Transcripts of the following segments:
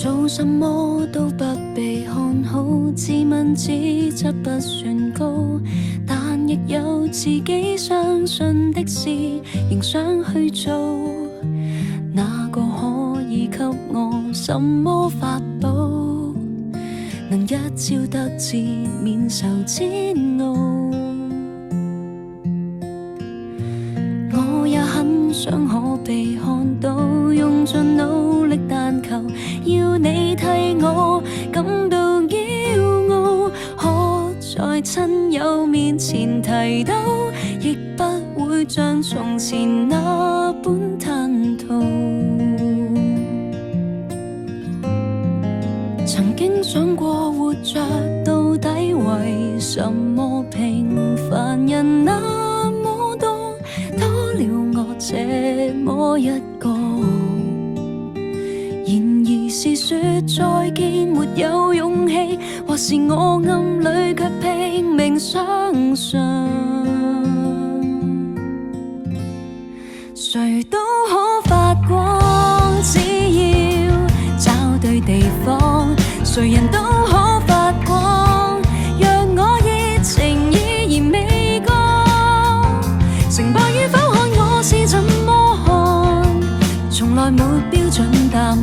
做什麼都不被看好，自問資質不算高，但亦有自己相信的事，仍想去做。哪個可以給我什麼法寶，能一朝得志免受煎熬？我也很想可被看到，用盡努力但求要你替我感到驕傲，可在親友面前提到，亦不會像從前那般吞吐。曾經想過活着到底為什麼，平凡人那麼多，多了我這麼一個。然而是說再見沒有勇氣，或是我暗裏卻拼命相信，誰都可發光，只要找對地方，誰人都可發光，讓我熱情依然未降。成敗與否看我是怎麼看，從來沒標準答案，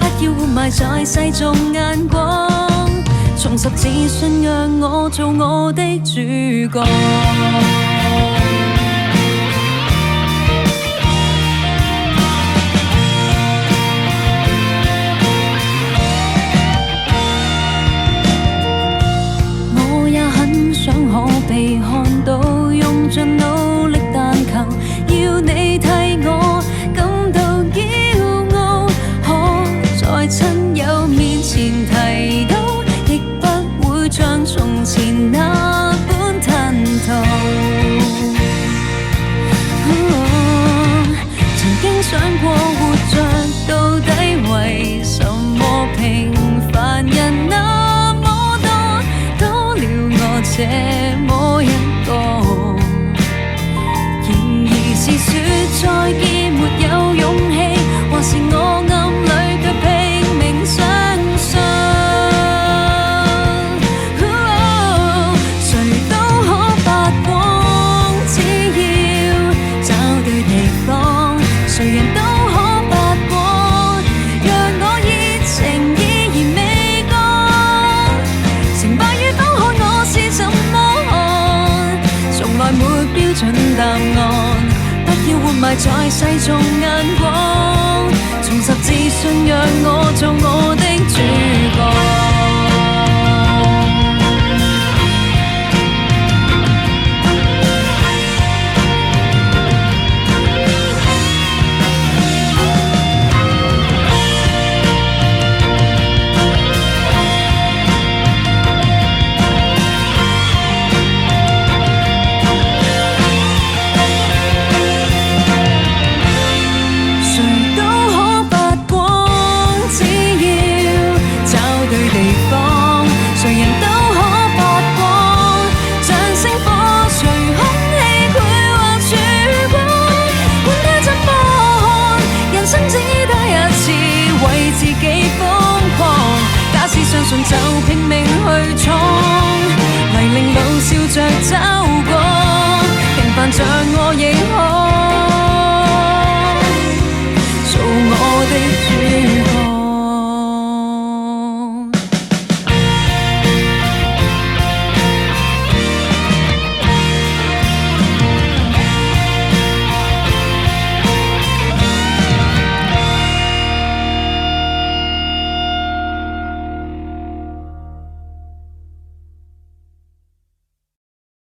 不要活埋在世俗眼光，重拾自信讓我做我的主角。想可被看到，用盡努力但求要你替我感到驕傲，可在親友面前提到，亦不會像從前那般吞吐。曾經想過活着到底為什麼，平凡人那麼多，多了我這麼一個。然而是說再見沒有勇氣，或是我暗裏卻拼命相信，誰都可發光，只要找對地方，誰人都可發光，讓我熱情依然未降。成敗與否看我是怎麼看，從來沒標準答案，不要活埋在世俗眼光，重拾自信讓我做我的主角。